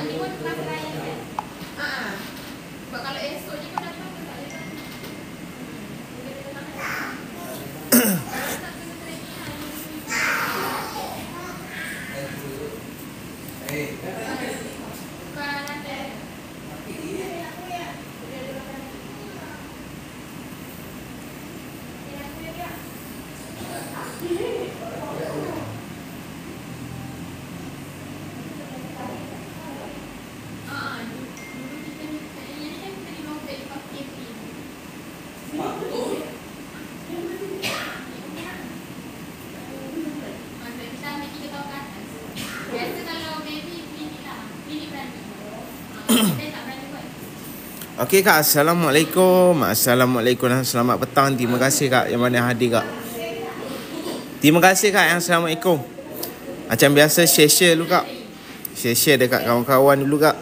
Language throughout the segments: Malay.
ni pun masa raya kan. Sebab kalau esok je kau datang tak boleh kan. Okey Kak, Assalamualaikum. Assalamualaikum dan selamat petang. Terima kasih Kak yang mana hadir Kak. Terima kasih Kak yang Assalamualaikum. Macam biasa share-share dulu Kak. Share-share dekat kawan-kawan dulu Kak.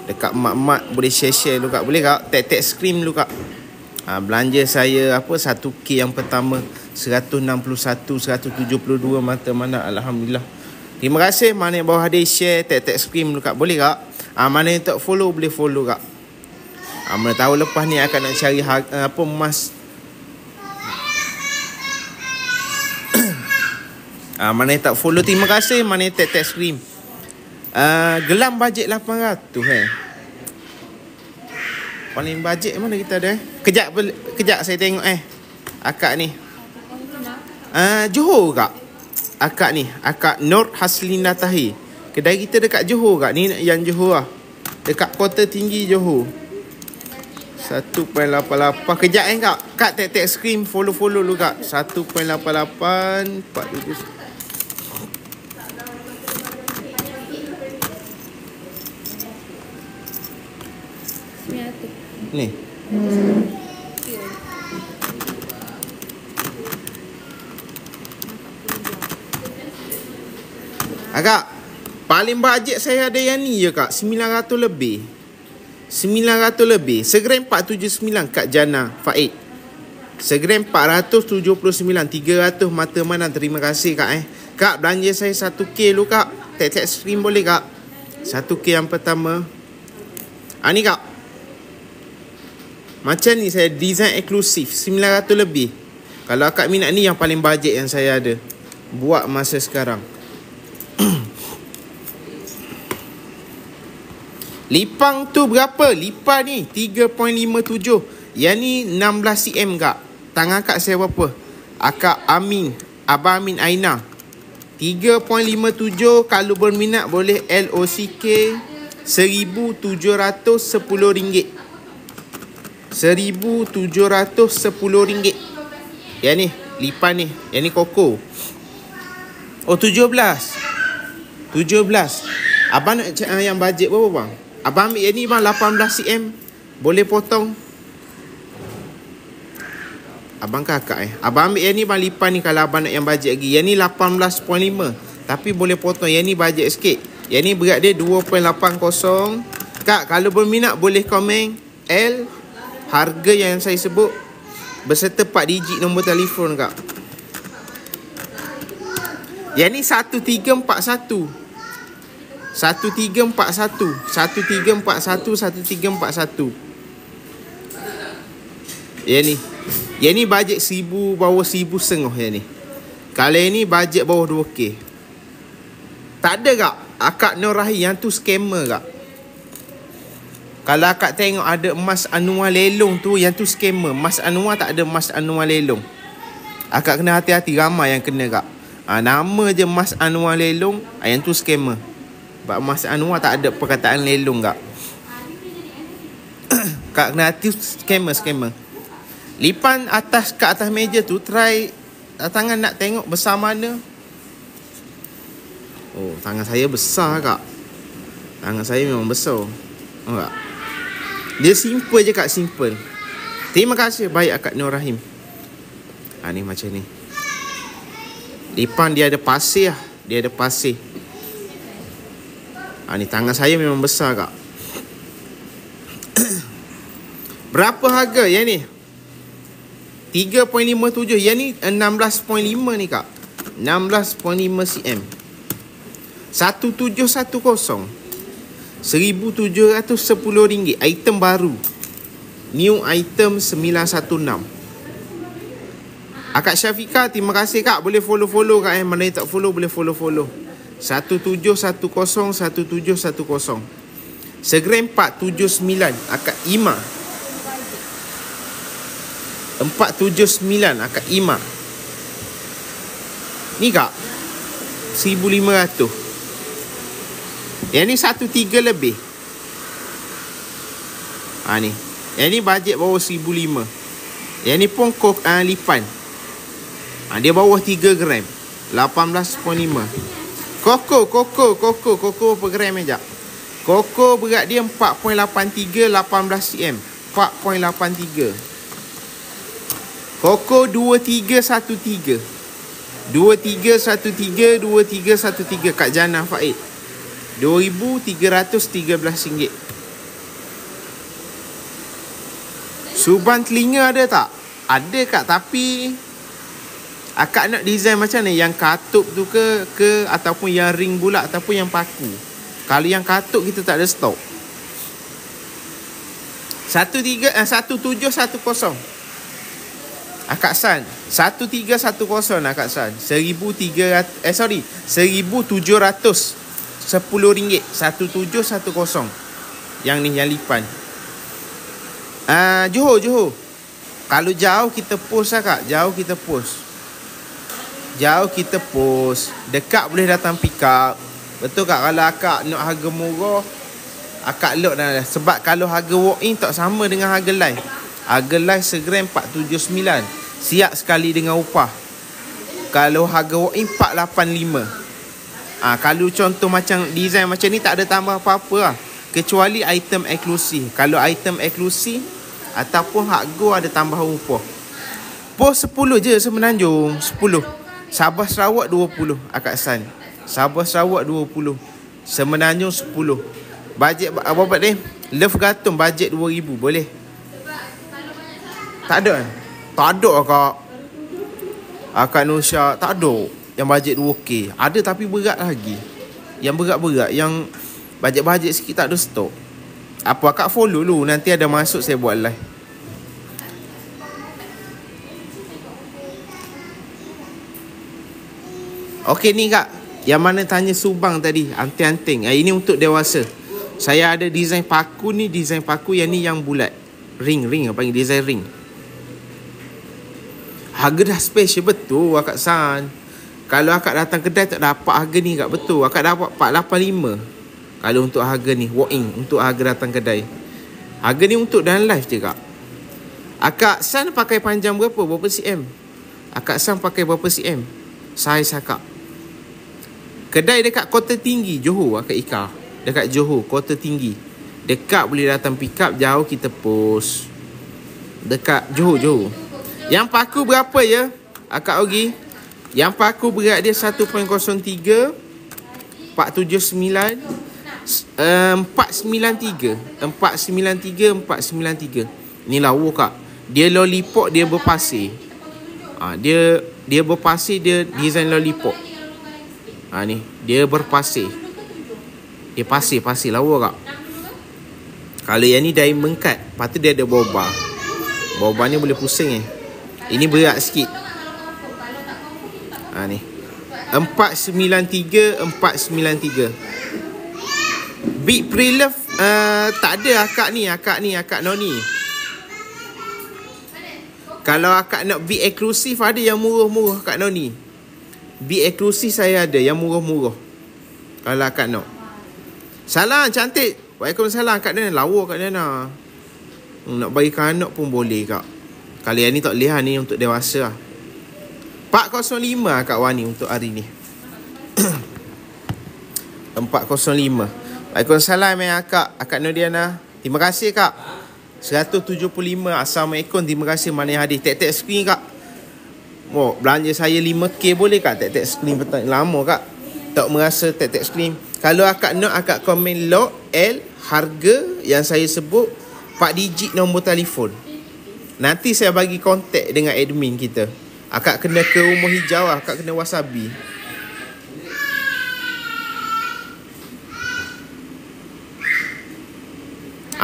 Dekat mak-mak boleh share-share dulu Kak. Boleh Kak? Tag screen dulu Kak. Belanja saya apa 1K yang pertama 161 172 mata mana, alhamdulillah. Terima kasih mana yang bawah hadir share tag screen dulu Kak. Boleh Kak? Mana yang tak follow boleh follow Kak. Mana tahu lepas ni akan nak cari apa emas. Mana yang tak follow terima kasih. Mana yang tag screen. Gelam bajet 800 paling bajet mana kita ada Kejap saya tengok akak ni. Johor Kak. Akak ni, akak Nur Haslina Tahir. Kedai kita dekat Johor Kak. Ni yang Johor lah. Dekat Kota Tinggi Johor. 1.88. Kejap Kak. Kak tag screen follow dulu Kak. 1.88 4 ni. Agak paling bajet saya ada yang ni je Kak. 900 lebih. 900 lebih. Segram 479 Kak Jana Faid. Segram 479 300 mata mana. Terima kasih Kak Kak belanja saya 1K dulu Kak. Tag screen boleh Kak. 1K yang pertama. Ni Kak. Macam ni saya design eksklusif 900 lebih. Kalau akak minat ni yang paling bajet yang saya ada buat masa sekarang. Lipang tu berapa? Lipang ni 3.57. Yang ni 16 cm Kak. Tangan Kak saya berapa? Akak Amin, Abang Amin Aina. 3.57. Kalau berminat boleh LOCK RM1,710. RM1,710. Yang ni lipan ni. Yang ni koko. Oh 17. Abang nak yang bajet berapa bang? Abang ambil yang ni bang 18 cm. Boleh potong. Abang kakak Abang ambil yang ni bang lipan ni kalau abang nak yang bajet lagi. Yang ni 18.5. Tapi boleh potong. Yang ni bajet sikit. Yang ni berat dia 2.80. Kak kalau berminat boleh komen L harga yang saya sebut beserta 4 digit nombor telefon Kak. Yang ni 1341. 1341 Yang ni bajet 1000 bawah 1,500 yang ni. Kalau yang ni bajet bawah 2K. Tak ada Kak. Akak Nur Rahim yang tu scammer Kak. Kalau akak tengok ada emas anual lelong tu, yang tu scammer. Emas anual tak ada emas anual lelong. Akak kena hati-hati, ramai yang kena Kak. Nama je emas anual lelong, yang tu scammer. Sebab emas anual tak ada perkataan lelong Kak. Kak kena hati, scammer. Lipan atas kat atas meja tu, try tangan nak tengok besar mana. Oh, tangan saya besar Kak. Tangan saya memang besar. Oh Kak. Dia simple je Kak, simple. Terima kasih baik Akak Nur Rahim. Ni macam ni. Lipan dia ada pasir lah. Dia ada pasir. Ni tangan saya memang besar Kak. Berapa harga yang ni? 3.57. Yang ni 16.5 ni Kak. 16.5 cm. 1710. RM1,710. Item baru. New item 916. Akak Syafiqah, terima kasih kak. Boleh follow-follow kak. Mana yang tak follow boleh follow-follow. 1710. Segram 479. Akak Ima 479. Akak Ima. Ni kak 1,500. Yang ni 1,300 lebih. Ni. Yang ni bajet bawah 1,500. Yang ni pun lipan. Dia bawah 3 gram. 18.5. Koko berapa gram sekejap. Koko berat dia 4.83, 18 cm. 4.83. Koko 2313. 2313 Kak Jana Faid. RM2,313. Suban telinga ada tak? Ada kak, tapi akak nak design macam ni, yang katup tu ke ataupun yang ring bulat ataupun yang paku. Kalau yang katup kita tak ada stok. 1710. Akak San 1310 Akak San. RM1,710. RM1710. Yang ni yang lipan. Johor. Kalau jauh kita post lah kak. Jauh kita post. Dekat boleh datang pick up. Betul kak? Kalau akak nak harga murah, akak load dah. Sebab kalau harga walk-in tak sama dengan harga live. Harga live segram 479. Siap sekali dengan upah. Kalau harga walk-in 485. Kalau contoh macam design macam ni tak ada tambah apa-apa lah. Kecuali item eksklusif. Kalau item eksklusif ataupun hak go ada tambahan upah. Post 10 je Semenanjung. 10. Sabah Sarawak 20 Akak San. Sabah Sarawak 20. Semenanjung 10. Bajet apa dia? Love Gatung bajet 2,000 boleh? Tak ada kan? Tak ada kak. Akak Nusya tak ada yang bajet 2K. Ada tapi berat lagi. Yang berat-berat, yang bajet-bajet sikit tak ada stok. Apa akak follow dulu, nanti ada masuk saya buat live. Okey ni kak, yang mana tanya subang tadi, anting-anting. Ini untuk dewasa. Saya ada design paku ni, design paku yang ni yang bulat. Ring, apa panggil design ring. Harga dah special betul Akak San. Kalau akak datang kedai tak dapat harga ni kak, betul. Akak dapat 485. Kalau untuk harga ni, walk-in, untuk harga datang kedai. Harga ni untuk dalam live je kak. Akak San pakai panjang berapa? Berapa cm? Akak San pakai berapa cm? Saiz akak. Kedai dekat Kota Tinggi, Johor Akak Ika. Dekat Johor, Kota Tinggi. Dekat boleh datang pick up, jauh kita post. Dekat Johor. Yang paku berapa ya Akak Ogi? Yang paku berat dia 1.03, 479, 493. Ni lawa kak. Dia lollipop, dia berpasir. Dia berpasir, dia design lollipop. Ni dia berpasir. Dia pasir lawa kak. Kalau yang ni diamond cut, lepas tu dia ada boba. Boba ni boleh pusing Ini berat sikit. Ni 493. Big Pre-Love tak ada akak Noni. Kalau akak nak big eksklusif, ada yang murah-murah Kak Noni. Big eksklusif saya ada yang murah-murah. Kalau akak nak. Salam cantik. Waalaikumsalam Kak Nana. Lawa Kak Nana. Nak bagi anak pun boleh kak. Kali ni tak boleh ni untuk dewasa lah. 405 Kak Wani untuk hari ni. 405. Waalaikumsalam Akak Nodiana. Terima kasih kak. 175. Assalamualaikum. Terima kasih mana yang hadir. Tag screen kak. Belanja saya 5K boleh kak? Tag screen betul. Lama kak tak merasa tag screen. Kalau akak nak, akak komen log L harga yang saya sebut, 4 digit nombor telefon. Nanti saya bagi kontak dengan admin kita. Akak kena ke Rumah Hijau lah. Akak kena wasabi.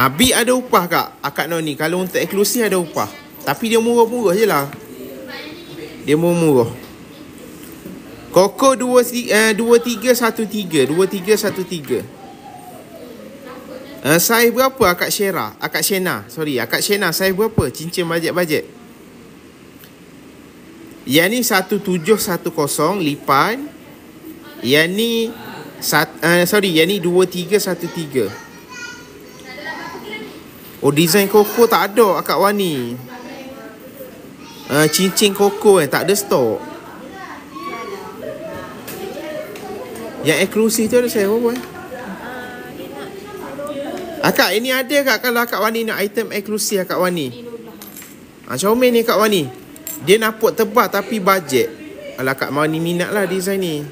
Big ada upah kak. Akak nak ni. Kalau untuk eksklusif ada upah. Tapi dia murah-murah je lah. Dia murah-murah. Koko 2313. 2313. Saiz berapa akak Shera? Akak Shena. Sorry, akak Shena saiz berapa? Cincin bajet-bajet. Yang ni 1710 lipan. Yang ni yang ni 2313. Oh, design koko tak ada akak Wani. Cincin koko tak ada stok. Yang eksklusif tu ada saya berapa? Akak, ini ada kak kalau akak Wani nak item eksklusif akak Wani. Comel ni akak Wani. Dia napuk tebal tapi bajet. Kalau akak Wani minat lah design ni.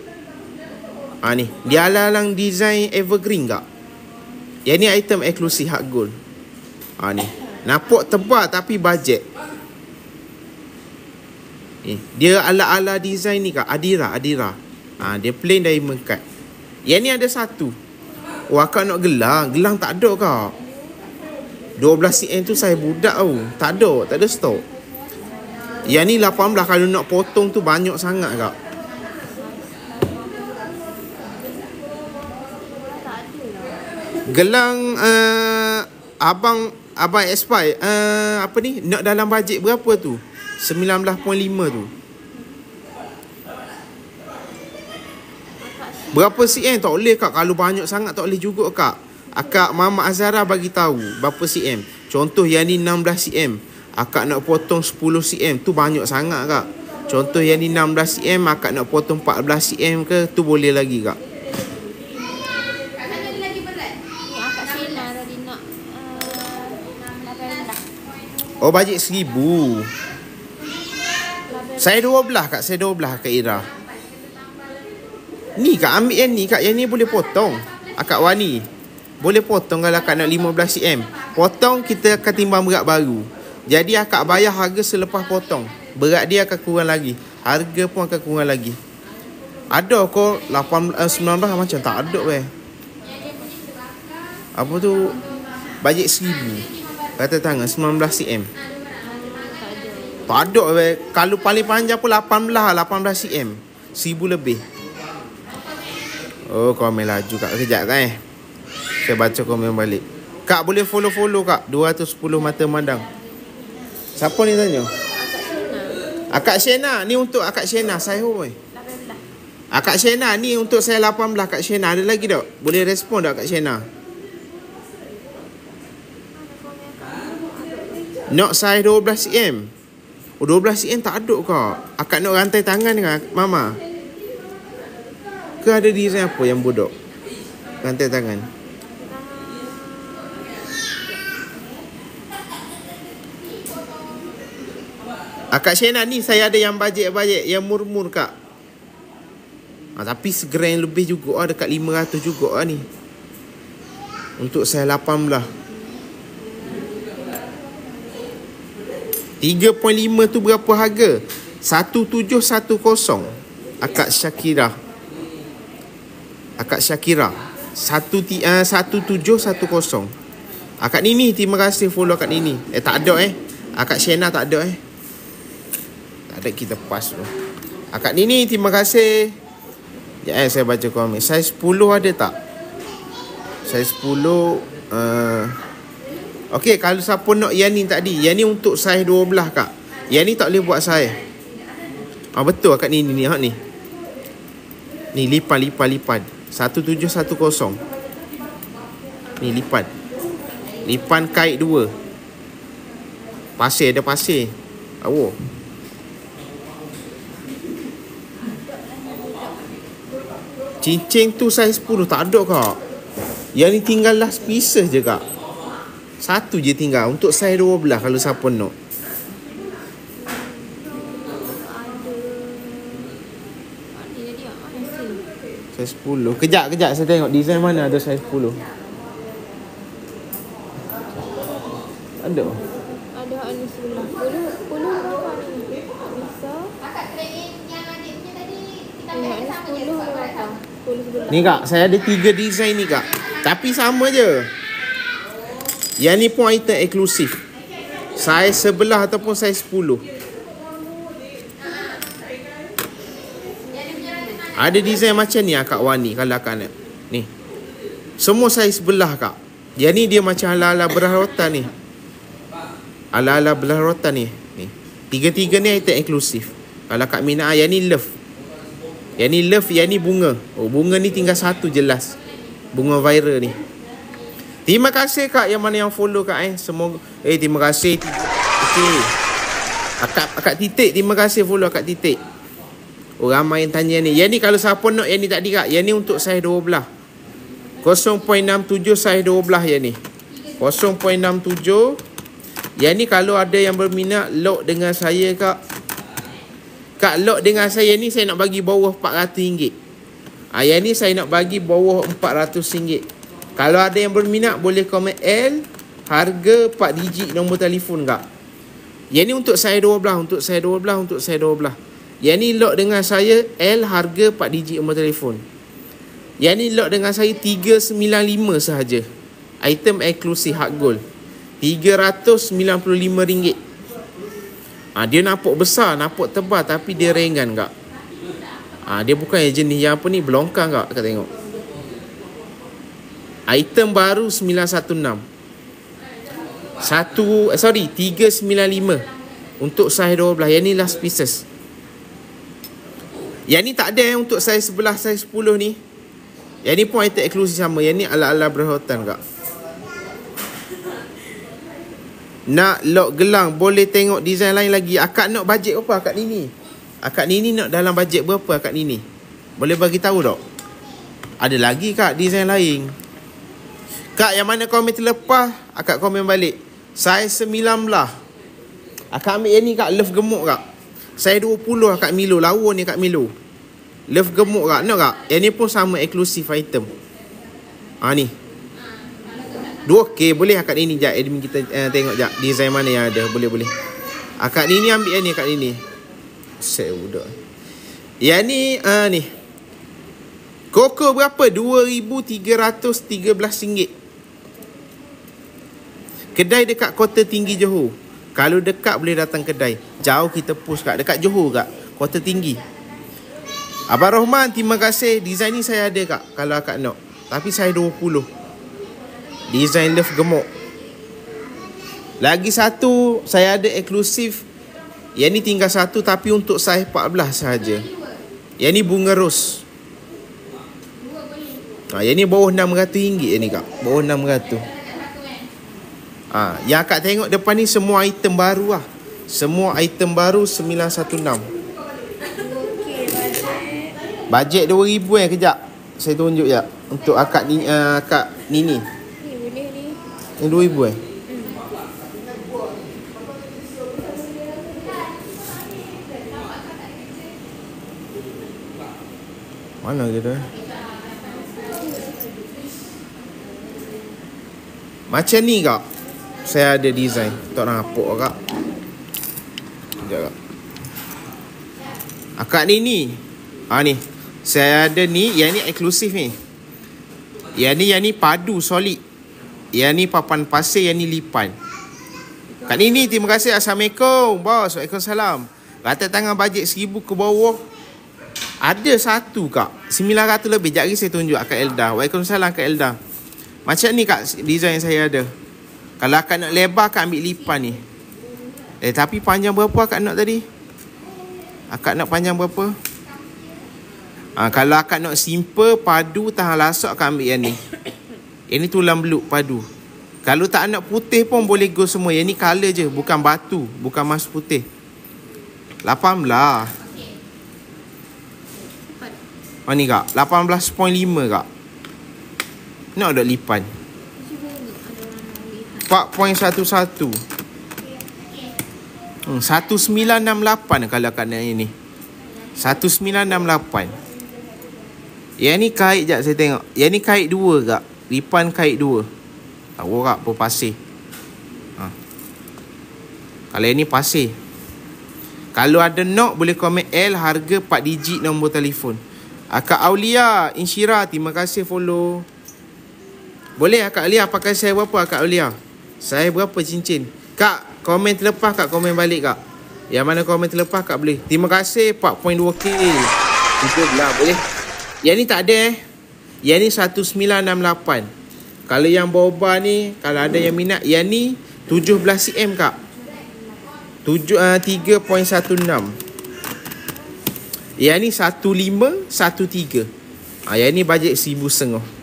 Ni. Dia alang-alang design evergreen kak. Yang ni item eksklusif hak gold. Ni. Napuk tebal tapi bajet. Ni. Dia ala-ala design ni kak. Adira. Dia plain diamond cut. Yang ni ada satu. Oh, akak nak gelang. Gelang tak ada kak. 12 cm tu saya budak tau. Tak ada stok. Yang ni 18. Kalau nak potong tu banyak sangat kak. Gelang Abang Espai apa ni? Nak dalam bajet berapa tu? 19.5 tu. Berapa cm tak boleh kak. Kalau banyak sangat tak boleh juga kak. Akak Mama Azara bagi tahu berapa cm. Contoh yang ni 16 cm. Akak nak potong 10 cm tu banyak sangat kak. Contoh yang ni 16 cm. Akak nak potong 14 cm ke, tu boleh lagi kak. Kakak ada lagi berat? Ni akak Sheila tadi nak 18. Oh, bajet 1000. Saya 12 kak. Saya 12 kak Ira. Ni kak, ambil yang ni kak. Yang ni boleh potong. Akak Wani boleh potong kalau akak nak 15 cm. Potong kita akan timbang berat baru. Jadi akak bayar harga selepas potong. Berat dia akan kurang lagi. Harga pun akan kurang lagi. Ada kau 19 macam tak ada weh. Apa tu? Bajet 1000. Kata tangan 19 cm. Tak ada weh. Kalau paling panjang pun 18 cm. 1000 lebih. Oh, komen laju kak. Kejap kan saya baca komen balik. Kak boleh follow kak. 210 mata mandang. Siapa ni tanya? Akak Shena. Ni untuk Akak Shena. Saya weh. 18. Akak Shena ni untuk saya 18. Kak Shena ada lagi tak? Boleh respon tak Kak Shena? Nak size 12 cm. Oh, 12 cm tak ada kak. Akak nak rantai tangan dengan Mama. Ke ada design apa yang bodoh? Rantai tangan. Akak Shena ni saya ada yang bajet-bajet, yang murmur kak. Tapi segeran lebih juga dekat 500 juga ni. Untuk saya 18. 3.5 tu berapa harga? 1710. Akak Shakira. 1710. Akak Nini, terima kasih follow Akak Nini. Tak ada Akak Shena tak ada Tak ada, kita pas tu. Akak Nini, terima kasih. Saya baca komen. Saiz 10 ada tak? Saiz 10 okey, kalau siapa nak yang ni tadi. Yang ni untuk saiz 12 kak. Yang ni tak boleh buat saiz. Betul Akak Nini ni. Ni. Ni lipan. 1710. Ni lipan. Lipan kait 2. Pasir, ada pasir. Awak. Cincin tu saiz 10 tak ada kak. Yang ni tinggal last pieces je kak. Satu je tinggal. Untuk saiz 12 kalau siapa nak. Saiz 10. Kejap saya tengok design mana ada saiz 10. Ada. Ada ni sebelah. Puluh berapa ni? Bisa. Kakak trade yang adik punya tadi. Kita Yang ambil ni sama je. 10 berapa? 10 sebelah. Ni kak, saya ada 3 design ni kak. Tapi sama je. Yang ni pun item eksklusif. Saiz 11 ataupun saiz 10. Ada design macam ni akak Wani kalau akak nak. Ni. Semua saiz belah kak. Yang ni dia macam ala-ala belah rotan ni. Ala-ala belah rotan ni. Ni. Tiga-tiga ni item eksklusif. Kalau kak minat, yang ni love. Yang ni love, yang ni bunga. Oh, bunga ni tinggal satu jelas. Bunga viral ni. Terima kasih kak yang mana yang follow kak Semoga terima kasih. Okey. Akak Titik, terima kasih follow akak Titik. Oh, ramai yang tanya ni. Yang ni kalau siapa nak yang ni tadi kak. Yang ni untuk saiz 12. 0.67 saiz 12 yang ni. 0.67. Yang ni kalau ada yang berminat lock dengan saya kak. Kak lock dengan saya ni saya nak bagi bawah RM400. Yang ni saya nak bagi bawah RM400. Kalau ada yang berminat boleh komen L. Harga 4 digit nombor telefon kak. Yang ni untuk saiz 12. Untuk saiz 12. Untuk saiz 12. Yang ni lock dengan saya L, harga 4 digit nombor telefon. Yang ni lock dengan saya 395 sahaja. Item eksklusif hak gold. RM395. Dia nampak besar, nampak tebal tapi dia ringan kak. Dia bukan jenis yang apa ni, belongkang kak, kak tengok. Item baru 916. 395 untuk saiz 12. Yang ni last pieces. Yang ni tak ada untuk saiz 11, saiz 10 ni. Yang ni pun item eksklusif sama. Yang ni ala-ala berhotan kak. Nak lock gelang boleh tengok design lain lagi. Akak nak bajet berapa akak Nini? Akak Nini nak dalam bajet berapa akak Nini? Boleh bagi tahu tak? Ada lagi kak design lain. Kak yang mana komen terlepas, akak komen balik. Saiz 19. Akak ambil yang ni kak, love gemuk kak. Saiz 20 akak Milo. Lawa ni kak Milo. Love gemuk kak. Nak kak? Yang ni pun sama eksklusif item. Ni. 2K boleh akak Nini jap. Admin kita tengok jap design mana yang ada. Boleh. Akak Nini ambil yang ni akak Nini. Saya budak. Yang ni ni. Koko berapa? RM2,313. Kedai dekat Kota Tinggi Johor. Kalau dekat boleh datang kedai. Jauh kita push kat dekat Johor kak. Kota Tinggi. Abang Rohman, terima kasih. Design ni saya ada kak kalau akak nak. Tapi saya 20. Design love gemuk. Lagi satu saya ada eksklusif. Yang ni tinggal satu tapi untuk saiz 14 sahaja. Yang ni bunga ros. Yang ni bawah RM600 ni kak. Bawah RM600. Yang akak tengok depan ni semua item baru lah. Semua item baru 916. Bajet 2000 kejap. Saya tunjuk je untuk akak ni, akak Nini. Ni boleh ni. Yang 2000 Mana kita? Macam ni kak. Saya ada design. Tak nampak kak. Sekejap kak. Akak Nini. Ni. Saya ada ni. Yang ni eksklusif ni. Yang ni padu solid. Yang ni papan pasir. Yang ni lipan. Kak Nini terima kasih. Assalamualaikum bos. Waalaikumsalam. Rata tangan bajet 1000 ke bawah. Ada satu kak 900 lebih. Sekejap lagi saya tunjuk Kak Elda. Waalaikumsalam Kak Elda. Macam ni kak design saya ada. Kalau akak nak lebar akak ambil lipan ni. Tapi panjang berapa akak nak tadi? Akak nak panjang berapa? Kalau akak nak simple padu tahan lasak akak ambil yang ni. Yang ni tulang beluk padu. Kalau tak nak putih pun boleh go semua. Yang ni colour je, bukan batu, bukan emas putih. 18. Ni kak 18.5 kak. Nak ada lipan 4.11. 1968 kalau kat ini 1968. Yang ni kait jap saya tengok. Yang ni kait 2 kak. Lipan kait 2. Tahu kak apa pasir. Kalau yang ni pasir. Kalau ada nok boleh komen L, harga 4 digit nombor telefon. Kak Aulia Insyira, terima kasih follow. Boleh Kak Aulia pakai saya berapa Kak Aulia? Saya berapa cincin? Kak, komen terlepas kak, komen balik kak. Yang mana komen terlepas kak boleh. Terima kasih 4.2k. 17 boleh. Yang ni tak ada Yang ni 1968. Kalau yang boba ni, kalau ada yang minat, yang ni 17 cm kak. 3.16. Yang ni 1513. Yang ni bajet 1,500.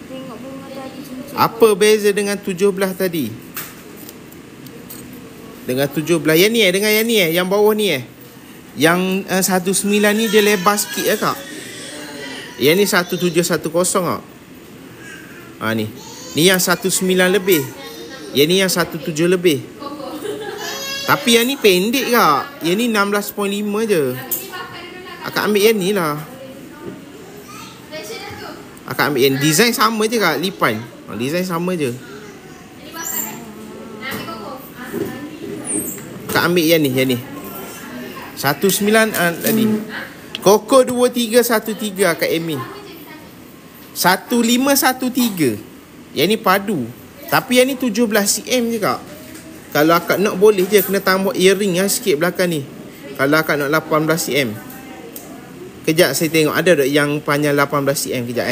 Tengok bunga tadi cincin. Apa beza dengan 17 tadi? Dengan 17. Yang ni dengan yang ni yang bawah ni Yang 19 ni dia lebar sikit kak. Yang ni 1710 kak. Ni. Ni yang 19 lebih. Yang ni yang 17 lebih. Tapi yang ni pendek kak. Yang ni 16.5 je. Akak ambil yang ni lah. Akak ambil yang design sama je kak, lipan. Design sama je. Akak ambil yang ni, 19 tadi. Koko 2313 Kak Amy. 1513. Yang ni padu. Tapi yang ni 17 cm je kak. Kalau akak nak boleh je, kena tambah earring sikit belakang ni. Kalau akak nak 18 cm. Kejap saya tengok ada tak yang panjang 18 cm. Kejap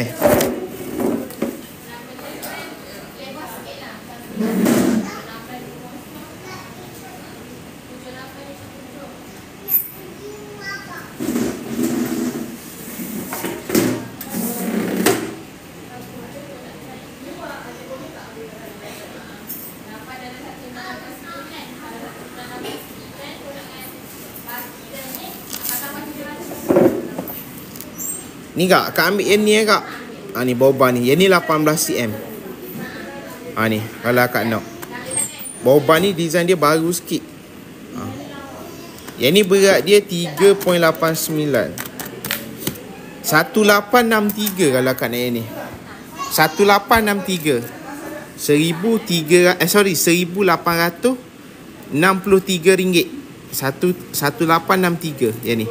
Ni kak, kak ambil yang ni kak. Ni boba ni. Yang ni 18 cm. Ni kalau akak nak. Boba ni design dia baru sikit. Yang ni berat dia 3.89. 1863 kalau akak nak yang ni. 1863. 1863 ringgit. 1863 yang ni.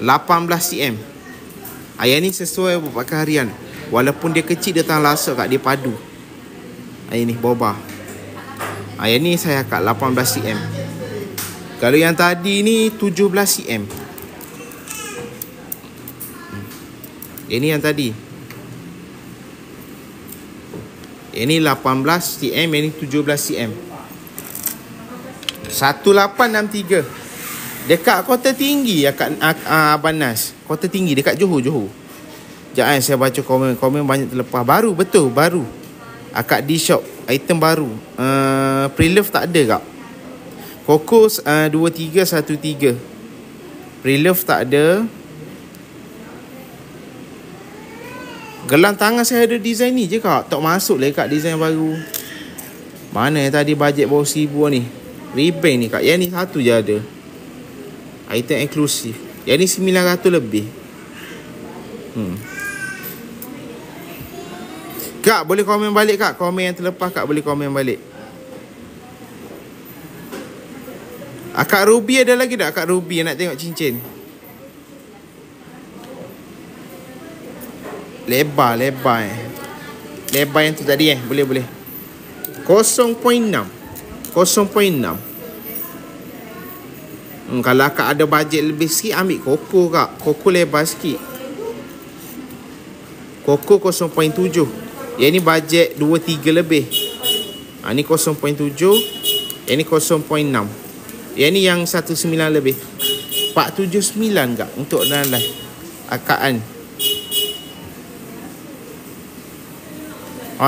18 cm. Yang ni sesuai buat pakai harian. Walaupun dia kecil, dia tahan lasak kak. Dia padu. Yang ni boba. Yang ni saya kat 18 cm. Kalau yang tadi ni 17 cm. Yang ni yang tadi. Yang ni 18 cm. Yang ni 17 cm. 1863. Dekat Kota Tinggi Abang Nas. Kota Tinggi dekat Johor. Sekejap saya baca komen. Komen banyak terlepas. Baru betul, baru. Akak di shop. Item baru. Pre-love tak ada kak. Koko 2313. Pre-love tak ada. Gelang tangan saya ada design ni je kak. Tak masuk lah kak design baru. Mana yang tadi bajet bawah 1,000 ni. Rebang ni kak. Yang ni satu je ada. Item eksklusif. Yang ni 900 lebih. Kak boleh komen balik kak. Komen yang terlepas kak boleh komen balik. Akak Ruby ada lagi tak? Akak Ruby nak tengok cincin. Lebar Lebar yang tu tadi boleh 0.6. Kalau akak ada bajet lebih sikit, ambil Koko kak. Koko lebar sikit. Koko 0.7. Yang ni bajet 2-3 lebih. Ni 0.7. Yang ni 0.6. Yang ni yang 19 lebih. 479 kak untuk dalam live akaan.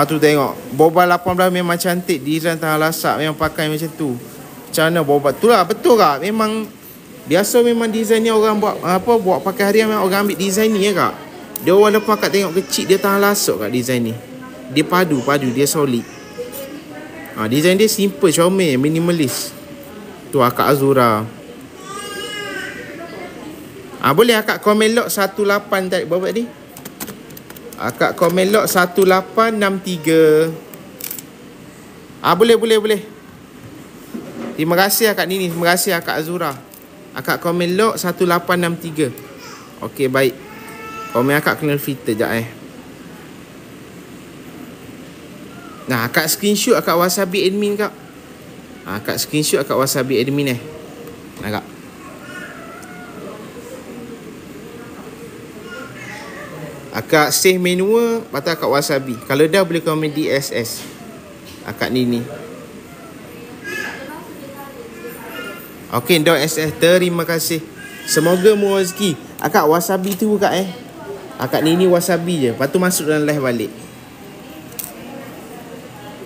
Tu tengok. Boba 18 memang cantik. Design tangan lasak memang pakai macam tu. Macam mana boba tu lah. Betul kak. Memang biasa memang design ni orang buat buat pakai harian, memang orang ambil design ni kak. Dia walaupun akak tengok kecil, dia tahan lasuk kak design ni. Dia padu, dia solid. Design dia simple, comel, minimalis. Tu akak Azura. Boleh akak komen lock 18 tadi berapa tadi? Akak komen lock 1863. Boleh. Terima kasih akak Nini. Terima kasih akak Azura. Akak komen lock 1863. Okey, baik. Komen akak kena filter jap Nah, akak screenshot akak Wasabi admin kak. Akak screenshot akak Wasabi admin Nah kak. Akak save manual, lepas tu akak Wasabi. Kalau dah boleh komen DSS. Akak Nini. Okey, .ss. Terima kasih. Semoga murah rezeki. Akak Wasabi tu kak Akak Nini Wasabi je. Lepas tu masuk dalam live balik.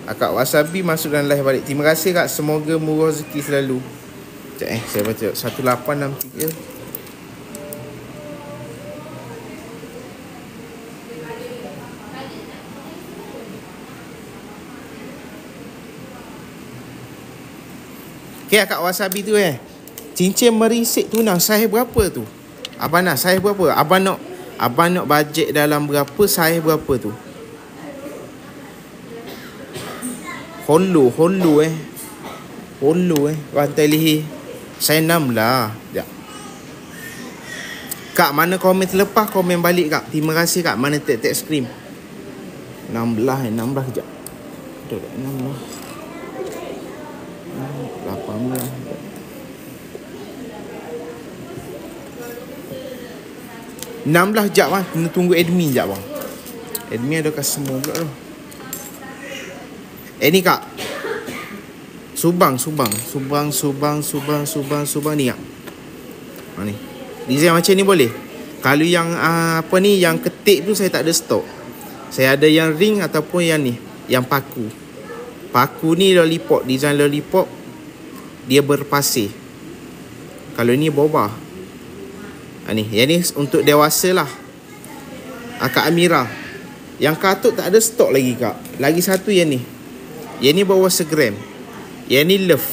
Akak Wasabi masuk dalam live balik. Terima kasih kak. Semoga murah rezeki selalu. Sekejap saya baca 1863. Okay, akak Wasabi tu cincin merisik tunang saiz berapa tu? Abang nak saiz berapa? Abang nak bajet dalam berapa, saiz berapa tu? Holo rantai leher. Saya 6 lah. Sekejap. Kak, mana komen terlepas, komen balik kak. Terima kasih kak. Mana tag screen 16 sekejap. Ada 16 18 16 jap bang. Kena tunggu admin jap bang. Admin ada customer pula tu. Ni kak. Subang ni kak. Ni. Design macam ni boleh. Kalau yang yang ketik tu saya tak ada stok. Saya ada yang ring ataupun yang ni, yang paku. Paku ni lollipop, design lollipop. Dia berpasir. Kalau ni boba. Ni, yang ni untuk dewasa lah. Kak Amira. Yang katut tak ada stok lagi kak. Lagi satu yang ni. Yang ni bawah segram. Yang ni love.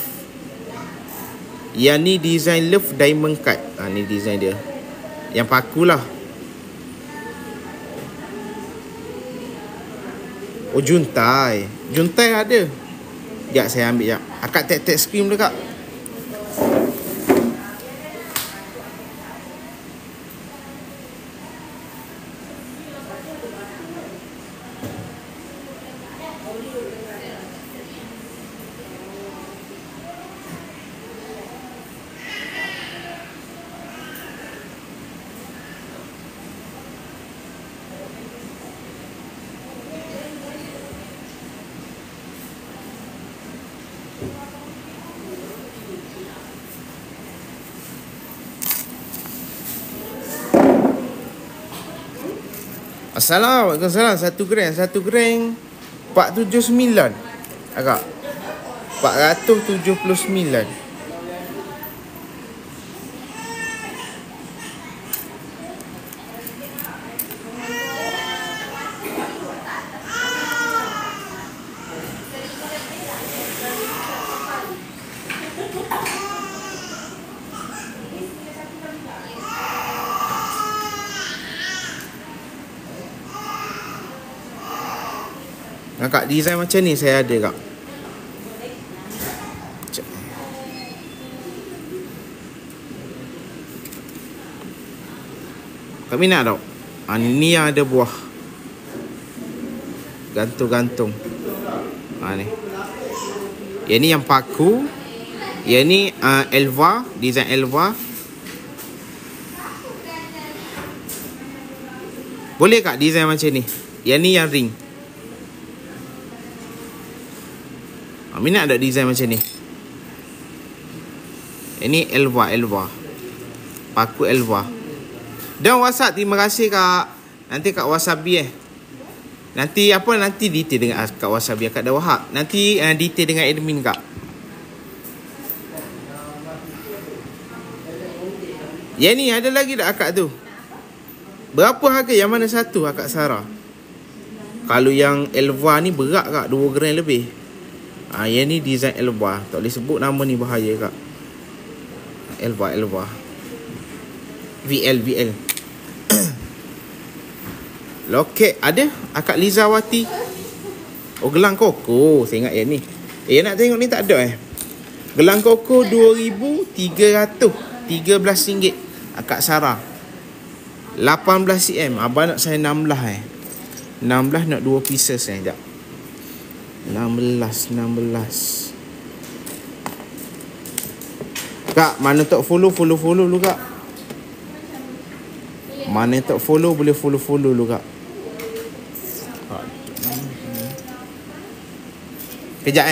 Yang ni design love diamond cut. Ni design dia. Yang paku lah. Oh, juntai. Juntai ada. Sekejap saya ambil sekejap. Akak tag screen dulu kak. Assalamualaikum. 1 gram 479 agak 479. Kak, design macam ni saya ada kak. Kak minat tau. Ni yang ada buah gantung-gantung. Ni. Yang ni yang paku. Yang ni Elva, design Elva. Boleh kak design macam ni. Yang ni yang ring. Minat ada design macam ni. Ini Elva. Paku Elva. Dan WhatsApp, terima kasih kak. Nanti kak Wasabi Nanti detail dengan kak Wasabi, kak dah Wahab. Nanti detail dengan admin kak. Yang ni ada lagi tak akak tu? Berapa harga? Yang mana satu akak Sarah? Kalau yang Elva ni berat kak, 2 gram lebih. Yang ni design Elva. Tak boleh sebut nama ni, bahaya kak. Elva. VL. Loket ada. Akak Lizawati. Oh, gelang koko. Saya ingat yang ni. Nak tengok ni tak ada Gelang koko 2,300. RM13. Akak Sarah. 18 cm. Abang nak saya 16 16 nak 2 pieces sekejap. 16. Kak, mana tak follow dulu kak. Mana tak follow boleh follow dulu kak. Kejap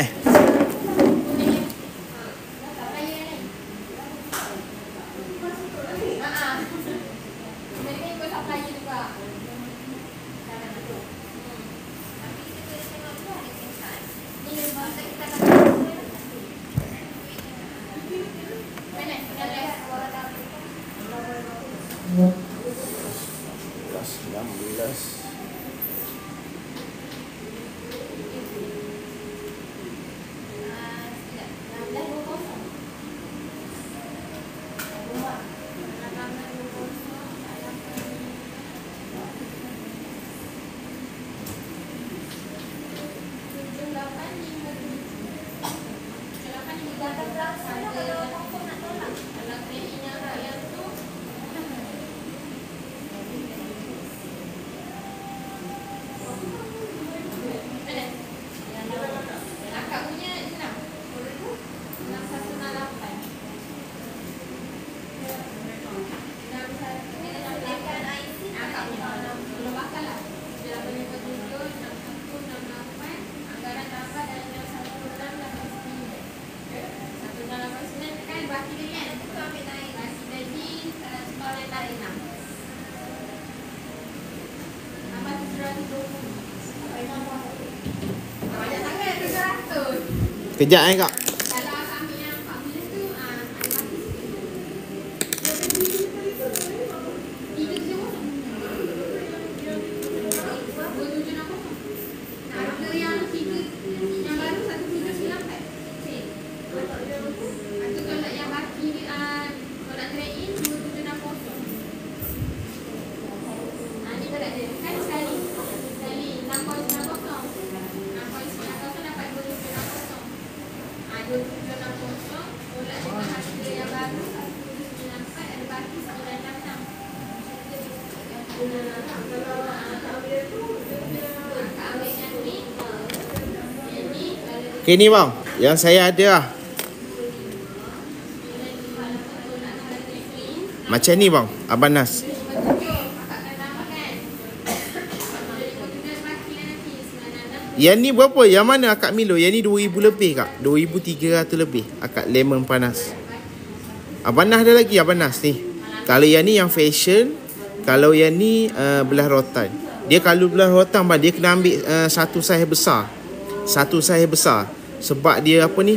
kak. Okay ni bang, yang saya ada lah. Macam ni bang, Abang Nas. Yang ni berapa? Yang mana akak Milo? Yang ni 2000 lebih kak. 2300 lebih akak lemon panas. Abang Nas ada lagi Abang Nas ni. Kalau yang ni yang fashion, kalau yang ni belah rotan. Dia kalau belah rotan bang, dia kena ambil satu saiz besar. Satu saiz besar. Sebab dia apa ni,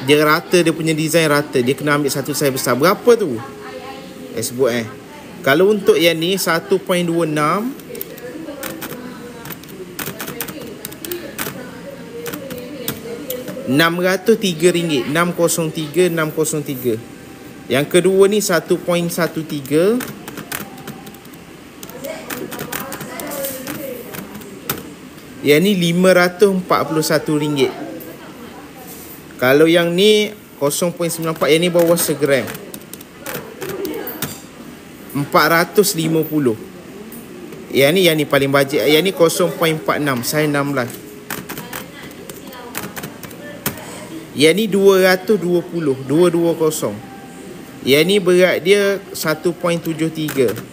dia rata, dia punya design rata. Dia kena ambil satu saiz besar. Berapa tu? Sebut Kalau untuk yang ni 1.26 RM603. 603. Yang kedua ni 1.13. Yang ni RM541. Kalau yang ni 0.94, yang ni bawah segram, 450. Yang ni paling bajet. Yang ni 0.46, saiz 16. Yang ni 220, 220. Yang ni berat dia 1.73.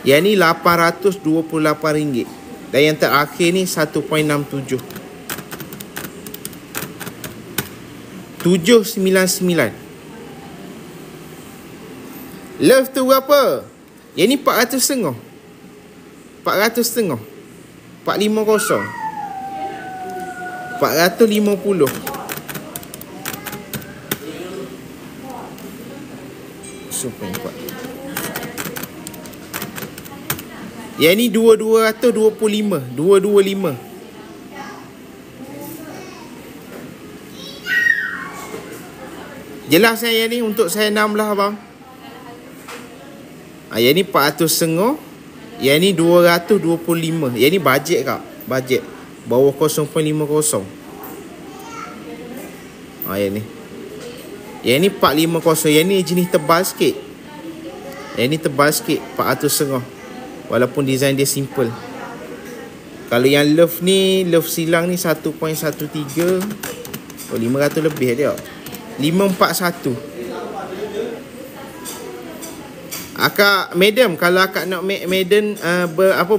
Yang ni RM828. Dan yang terakhir ni 1.67. 799. Love tu berapa? Yang ni 400 setengah. 400 setengah. 450. 450. Super 4. Yang ni 225. 225. Jelas yang ni untuk saya 16 bang. Yang ni 400 setengah. Yang ni 225. Yang ni bajet kak. Bajet. Bawah 0.50. Yang ni. Yang ni 450. Yang ni jenis tebal sikit. Yang ni tebal sikit, 400 walaupun design dia simple. Kalau yang Love ni, Love silang ni 1.13. Oh, 500 lebih dia. 541. Akak madam, kalau akak nak madam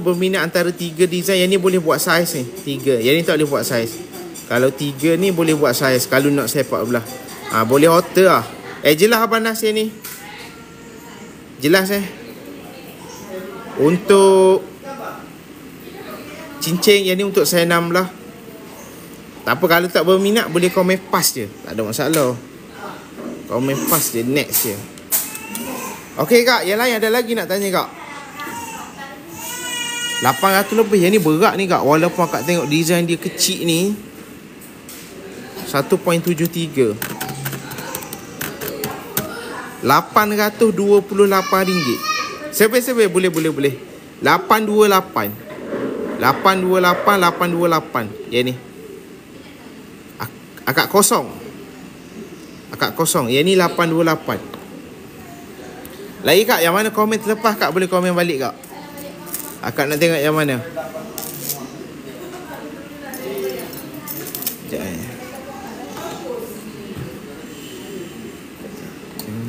berminat antara 3 design, yang ni boleh buat saiz ni. 3. Yang ni tak boleh buat saiz. Kalau 3 ni boleh buat saiz kalau nak sepak belah. Boleh hotel lah. Jelas Abang Nasir ni. Jelas Untuk cincin yang ni untuk saya 6 lah. Tak apa, kalau tak berminat boleh komen pas je. Tak ada masalah. Komen pas je, next je. Okey kak, yang lain ada lagi nak tanya kak? 800 lebih. Yang ni berat ni kak. Walaupun akak tengok design dia kecil ni, 1.73. RM828. Sebel boleh. 828. 828. Yang ni akak kosong. Yang ni 828. Lagi kak, yang mana komen terlepas kak boleh komen balik kak. Akak nak tengok yang mana.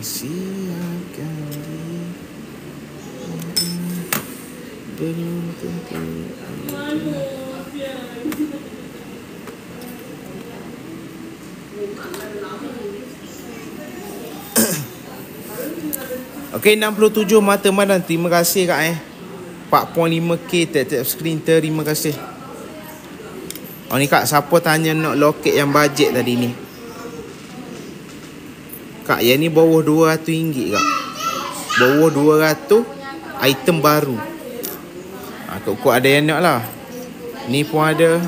Sekejap belum tentu. Okey, 67 mata madam. Terima kasih kak 4.5k tap screen. Terima kasih. Oh ni kak, siapa tanya nak loket yang bajet tadi ni? Kak, yang ni bawah RM200 kak. Bawah 200, item baru. Kok ada yang nak lah. Ni pun ada.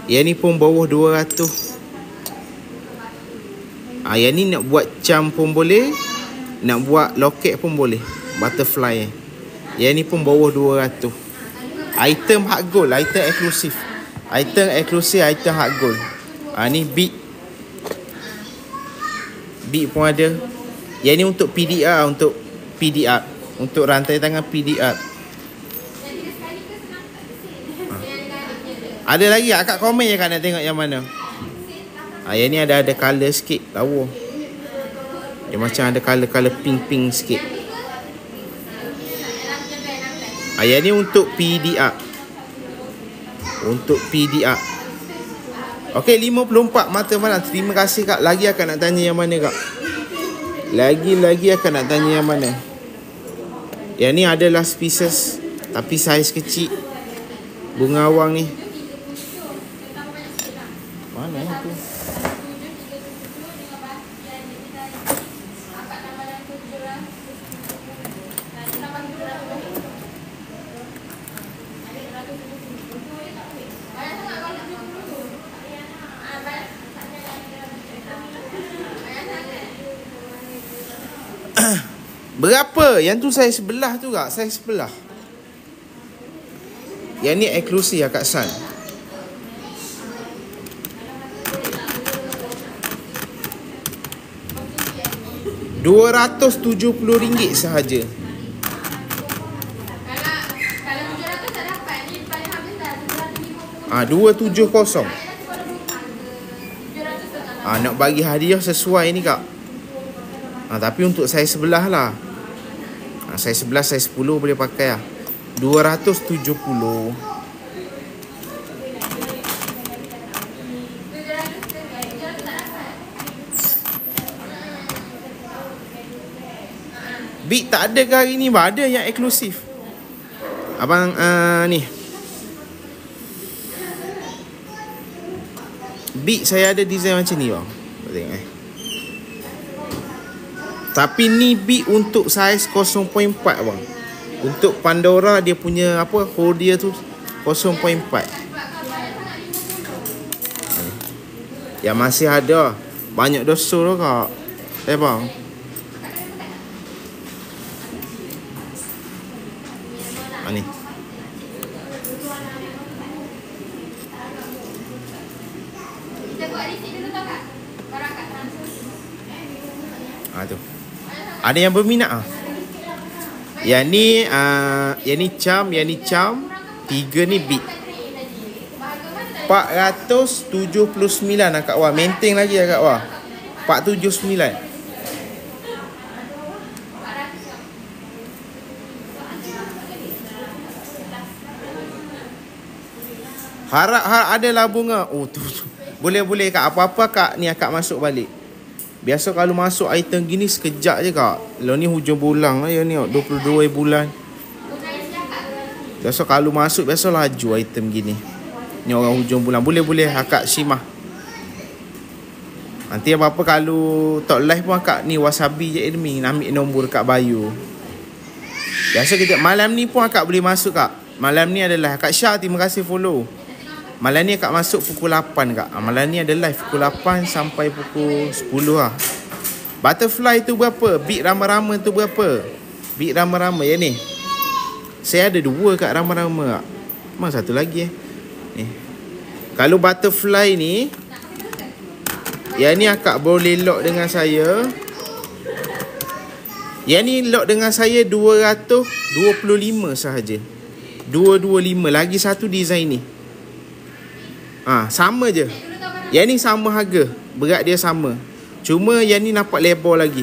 Yang ni pun bawah 200. Yang ni nak buat charm pun boleh, nak buat loket pun boleh. Butterfly Yang ni pun bawah 200. Item hard gold, item eksklusif. Item hard gold. Ni bead. Bead pun ada. Yang ni untuk PDR, untuk rantai tangan PDR. Ada lagi akak komen je kak nak tengok yang mana. Yang ni ada colour sikit, lawa. Dia macam ada colour pink sikit. Yang ni untuk PDR. Okey, 54 mata malam. Terima kasih kak. Lagi akan nak tanya yang mana kak? Lagi akan nak tanya yang mana? Yang ni ada last pieces, tapi saiz kecil. Bunga awang ni. Mana tu? Berapa? Yang tu saiz sebelah tu kak. Saiz sebelah. Yang ni eksklusif kak San. RM270 sahaja. Kalau 700 tak dapat. Ni paling habis dah 270. Nak bagi hadiah sesuai ni kak. Tapi untuk saiz sebelah lah. Saiz 11, saiz 10 boleh pakai lah. 270. Big tak ada ke hari ni? Ada yang eksklusif. Abang ni Big saya ada design macam ni bang. Tengok Tapi ni big untuk saiz 0.4 bang. Untuk Pandora dia punya hole dia tu 0.4. Yang masih ada. Banyak dosa lah kak. Bang. Ni. Kita buat receipt dulu tak kak? Baru akak transfer. Tu. Ada yang berminat ah. Yang ni charm, 3 ni bit. 479 lah Kak Wah. Maintain lagi lah Kak Wah. 479. Harap adalah bunga. Oh tu. Boleh Kak. Apa-apa Kak ni Kak masuk balik. Biasa kalau masuk item gini sekejap je Kak. Lo ni hujung bulan lah ya ni 22 bulan. Biasa kalau masuk biasa laju item gini. Ni orang hujung bulan. Boleh Kak Shimah. Nanti apa-apa kalau tak live pun Kak ni wasabi je admin ambil nombor Kak Bayu. Biasa kejap malam ni pun Kak boleh masuk Kak. Malam ni adalah Kak Syah, terima kasih follow. Malam ni Kak masuk pukul 8 Kak. Malam ni ada live pukul 8 sampai pukul 10 lah. Butterfly tu berapa? Beat rama-rama tu berapa? Beat rama-rama ya ni. Saya ada 2 Kak rama-rama Kak. Mana satu lagi ni. Kalau butterfly ni, yang ni Kak boleh lock dengan saya. Yang ni lock dengan saya 225 sahaja. 225. Lagi satu design ni. Sama je. Yang ni sama harga. Berat dia sama. Cuma yang ni nampak lebar lagi.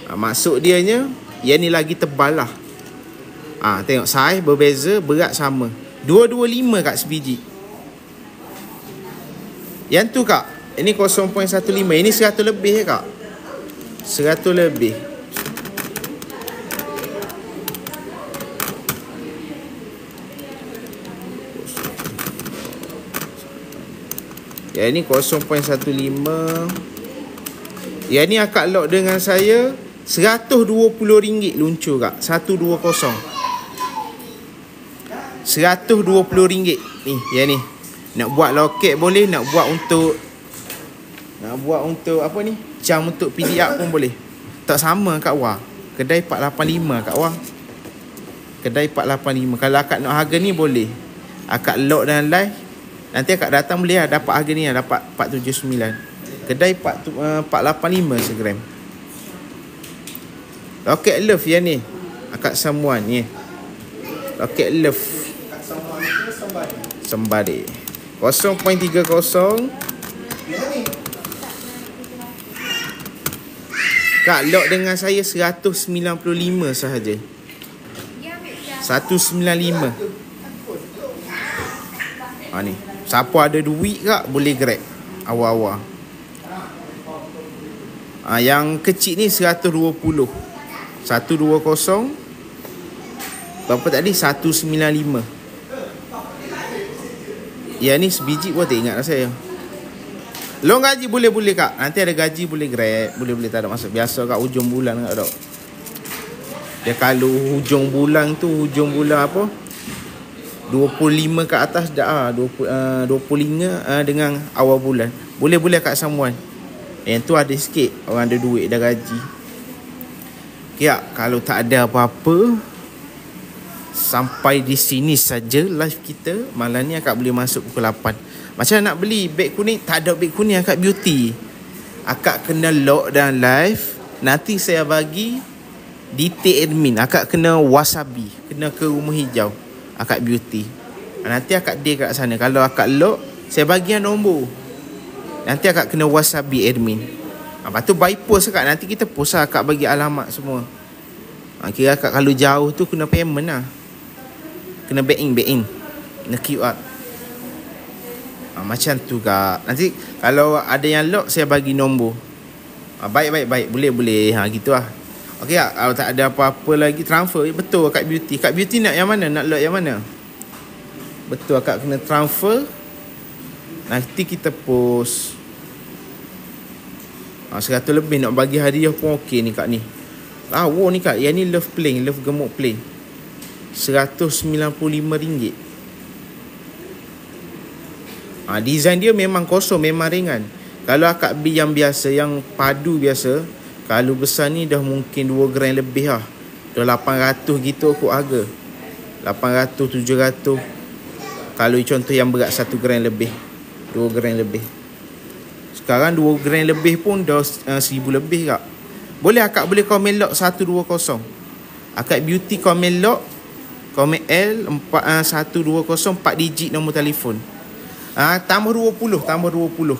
Maksud dia nya yang ni lagi tebal lah. Tengok saiz berbeza, berat sama. 225 Kak sebiji. Yang tu Kak, ini 0.15. Ini 100 lebih Kak. 100 lebih. Yang ni 0.15. Yang ni akak lock dengan saya RM120 luncur Kak. 120. RM120. Ni, yang ni. Nak buat loket boleh, nak buat untuk apa ni? Jam untuk PDR pun boleh. Tak sama Kak Wah. Kedai 485 Kak Wah. Kedai 485. Kalau akak nak harga ni boleh. Akak lock dan live. Nanti akak datang boleh lah, dapat harga ni lah, dapat 479. Kedai 485 segram. Loket love yang ni. Akak samuan ni. Loket love. Sembari. 0.30. Kak lock dengan saya 195 sahaja. 195. Ni. Siapa ada duit Kak boleh grab awal-awal. Yang kecil ni 120. 120. Berapa tadi? 195. Yang ni sebiji pun tak ingat lah saya. Long gaji boleh Kak. Nanti ada gaji boleh grab. Boleh tak ada masalah. Biasa Kak hujung bulan Kak dok. Dia kalau hujung bulan tu, hujung bulan apa? 25 ke atas dah 25 dengan awal bulan. Boleh Kak samuan. Yang tu ada sikit. Orang ada duit dah gaji. Okay, kalau tak ada apa-apa, sampai di sini saja live kita. Malam ni Akak boleh masuk pukul 8. Macam nak beli beg kuning, tak ada beg kuning Akak beauty. Akak kena lock dan live. Nanti saya bagi detail admin. Akak kena wasabi, kena ke rumah hijau Akak beauty. Nanti Akak dia kat sana. Kalau Akak lock, saya bagi nombor. Nanti Akak kena wasabi admin. Lepas tu by post Akak. Nanti kita post lah, Akak bagi alamat semua. Kira Akak kalau jauh tu kena payment lah. Kena back in. Kena QR. Macam tu Kak. Nanti kalau ada yang lock, saya bagi nombor. Baik. Boleh. Gitu lah. Okey Kak. Kalau tak ada apa-apa lagi, transfer. Betul Kak beauty. Kak beauty nak yang mana? Nak lock yang mana? Betul Akak kena transfer. Nanti kita post. 100 lebih nak bagi hadiah pun okey ni Kak ni. Wow ni Kak. Yang ni love plain. Love gemuk plain. RM195. Design dia memang kosong, memang ringan. Kalau Akak beli yang biasa, yang padu biasa, kalau besar ni dah mungkin 2 gram lebih lah. Dah 800 gitu kot harga. 800, 700. Kalau contoh yang berat 1 gram lebih, 2 gram lebih. Sekarang 2 gram lebih pun dah 1000 lebih Kak. Boleh akak boleh komen lock 120. Akak beauty komen lock, komen L 120 4 digit nombor telefon. Tambah 20, tambah 20.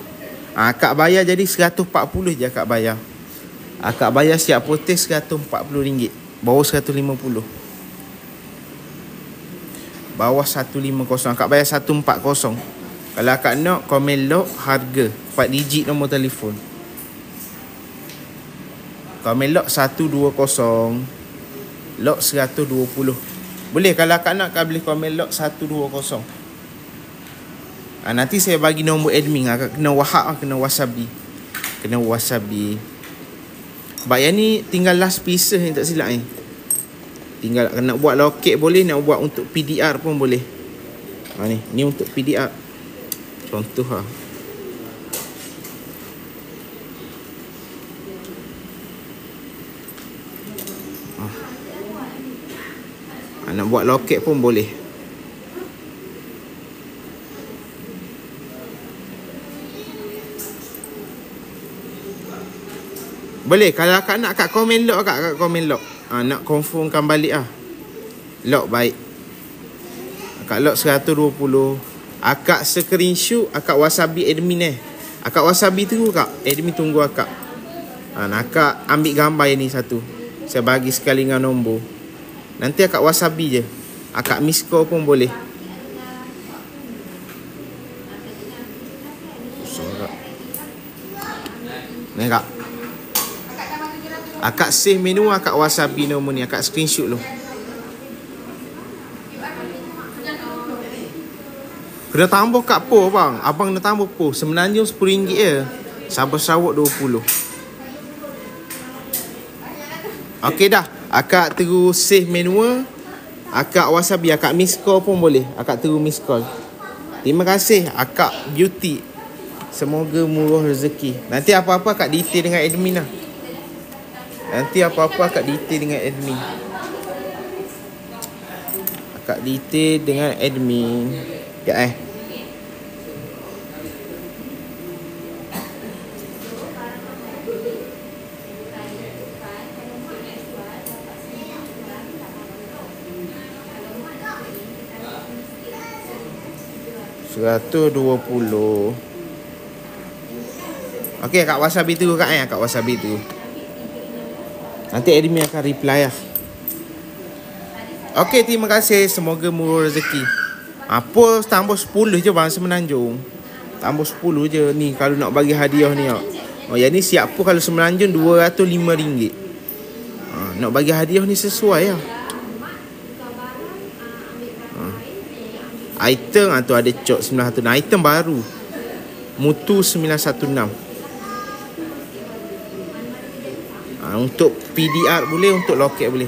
Akak bayar jadi 140 je akak bayar. Akak bayar siap potes RM140. Bawah 150. Bawah 150. Akak bayar 140. Kalau akak nak komen lock harga 4 digit nombor telefon. Komen lock 120, lock 120. Boleh kalau akak nak, akak boleh komen lock 120. Nanti saya bagi nombor admin. Akak kena wahab, kena wasabi. Kena wasabi. Sebab yang ni tinggal last pieces ni tak silap ni. Tinggal nak buat loket boleh, nak buat untuk PDR pun boleh. Ni untuk PDR. Contoh lah. Nak buat loket pun boleh. Boleh. Kalau akak nak, akak komen lock, akak komen lock. Nak confirmkan balik lah. Lock baik. Akak lock 120. Akak screenshot, akak wasabi admin Akak wasabi tunggu kak. Admin tunggu akak. Akak ambil gambar yang ni satu. Saya bagi sekali dengan nombor. Nanti akak wasabi je. Akak miss call pun boleh. Sorak. Ni kak. Akak save menu, akak wasabi nombor ni. Akak screenshot lu. Kena tambah kat po bang. Abang kena tambah po. Semenanjung RM10 je. Sabah Sarawak 20. Okey dah. Akak terus save menu. Akak wasabi. Akak miss call pun boleh. Akak terus miss call. Terima kasih akak beauty. Semoga murah rezeki. Nanti apa-apa akak detail dengan admin lah. Nanti apa-apa akak detail dengan admin. Akak detail dengan admin. Ya $120. Okey, akak wasabi tu kak akak wasabi tu. Nanti admin akan reply lah. Okey, terima kasih. Semoga murah rezeki. Apa tambah 10 je bang Semenanjung. Tambah 10 je ni kalau nak bagi hadiah ni. Yang ni siap pun kalau Semenanjung RM205. Nak bagi hadiah ni sesuai lah. Item tu ada cok 916. Item baru. Mutu 916. Untuk PDR boleh, untuk loket boleh.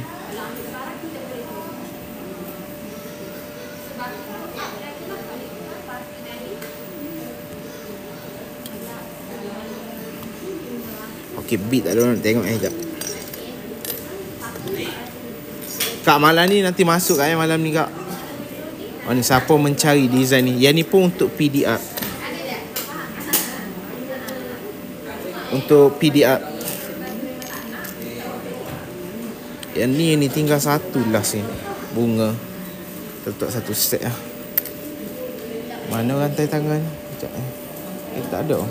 Okey, beat tak ada orang nak tengok sekejap. Kak malam ni nanti masuk kat malam ni kak. Ni siapa mencari design ni. Yang ni pun untuk PDR. Untuk PDR. Yang ni tinggal satu last ni. Bunga. Letak satu set lah. Mana rantai tangan? Sekejap tak ada.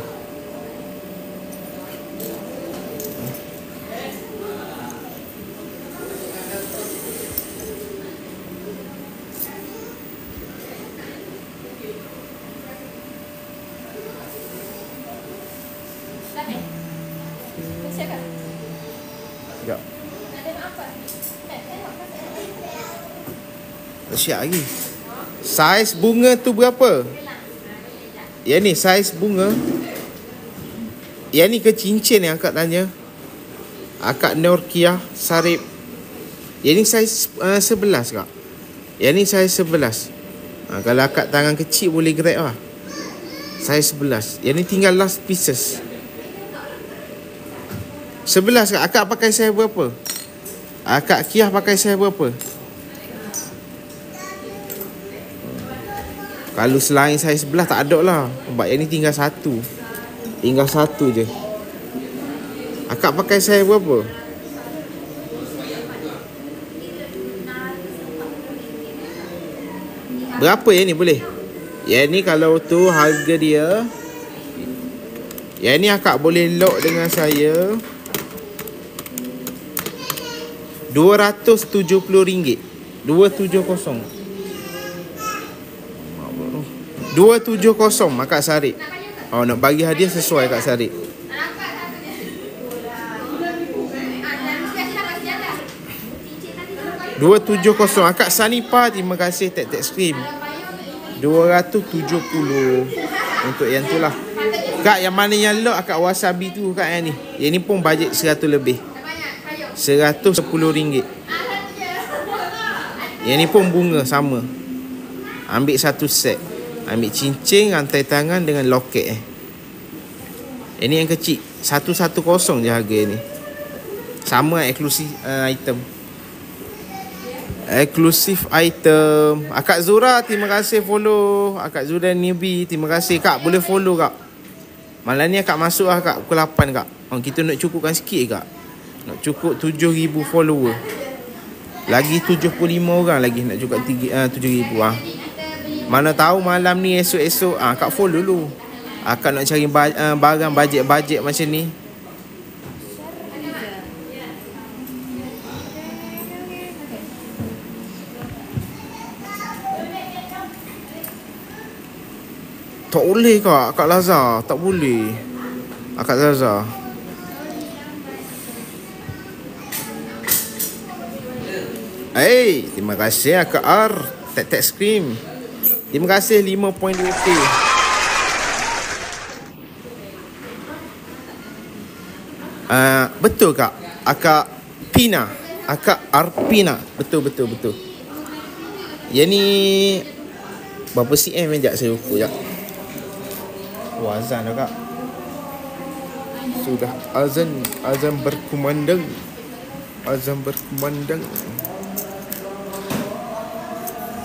Siap lagi. Saiz bunga tu berapa? Yang ni saiz bunga. Yang ni ke cincin yang akak tanya. Akak Norkia Sarip. Yang ni saiz 11 kak. Yang ni saiz 11. Kalau akak tangan kecil boleh grab lah. Saiz 11. Yang ni tinggal last pieces. 11 kak. Akak pakai saiz berapa? Akak Kia pakai saiz berapa? Kalau selain saiz 11 tak ada lah. Sebab yang ni tinggal satu. Tinggal satu je. Akak Akak pakai saiz berapa? Berapa yang ni boleh? Yang ni kalau tu harga dia, yang ni akak boleh lock dengan saya RM270. 270. 270 akak Sarik. Oh, nak bagi hadiah sesuai Kak Sarik. Tak nampak satunya. 270 akak Sanipa, terima kasih tek screen. 270 untuk yang tu lah. Kak, yang mana yang lock akak Wasabi tu Kak yang ni. Yang ni pun bajet 100 lebih. RM110. Yang ni pun bunga sama. Ambil satu set. Ambil cincin, rantai tangan dengan loket Ini yang kecil 110 je harga ni. Sama eksklusif item. Eksklusif item. Akak Zura, terima kasih follow. Akak Zura newbie, terima kasih Kak. Boleh follow Kak. Malam ni akak masuk lah Kak pukul 8 Kak. Kita nak cukupkan sikit Kak. Nak cukup 7,000 follower. Lagi 75 orang lagi nak cukup 7,000 lah. Mana tahu malam ni esok-esok Kak follow dulu. Akak nak cari barang bajet-bajet macam ni. Tak boleh Kak Lazar. Tak boleh Akak Zaza. Terima kasih Akak R. Tek scream. Terima kasih 5.2k. Betul Kak. Akak Pina. Akak Arpina. Betul. Yang ni berapa cm sekejap saya ukur sekejap. Azan dah Kak. Sudah azan berkumandang.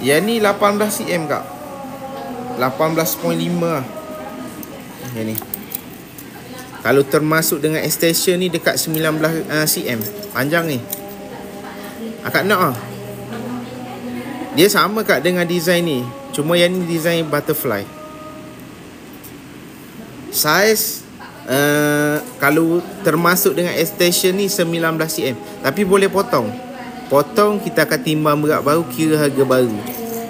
Yang ni 18 cm Kak. 18.5 lah. Yang ni kalau termasuk dengan extension ni dekat 19 cm. Panjang ni. Akak nak lah. Dia sama Kak dengan design ni. Cuma yang ni design butterfly. Saiz kalau termasuk dengan extension ni 19 cm. Tapi boleh potong. Potong kita akan timbang berat baru, kira harga baru.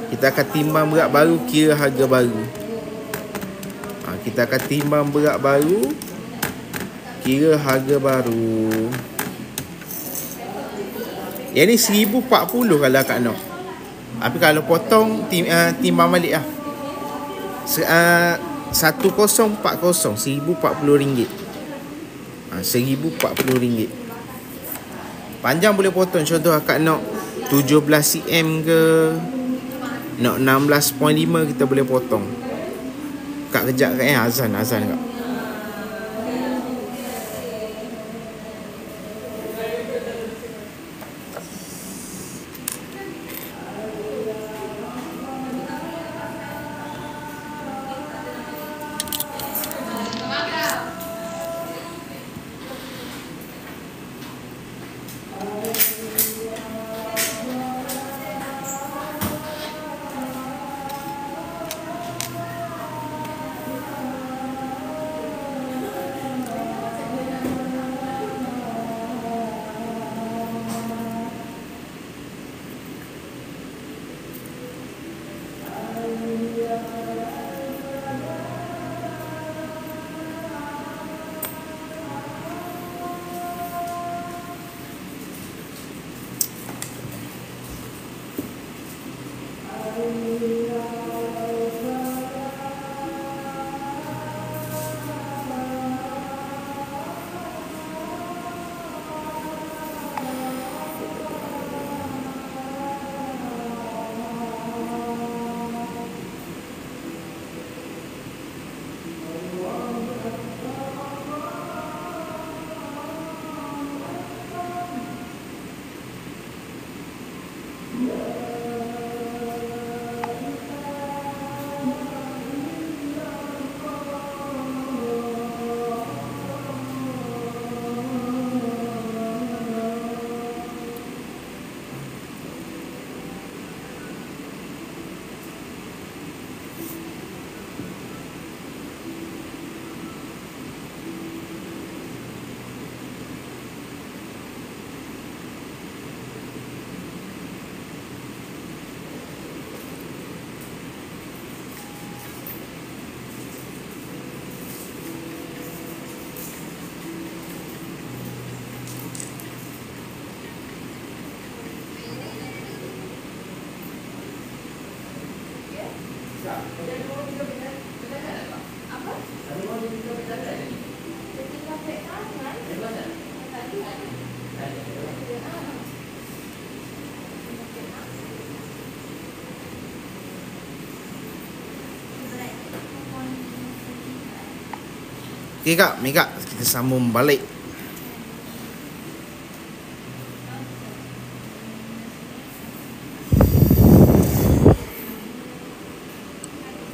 Kita akan timbang berat baru, kira harga baru. Kita akan timbang berat baru, kira harga baru. Yang ni 1040 kalau akak nak. Tapi kalau potong timbang balik lah. 1040 RM1040. RM1040. Panjang boleh potong. Contoh akak nak 17 cm ke, nak 16.5 kita boleh potong. Kak kejap Kak azan Kak. Okey kak, mari kak, kita sambung balik.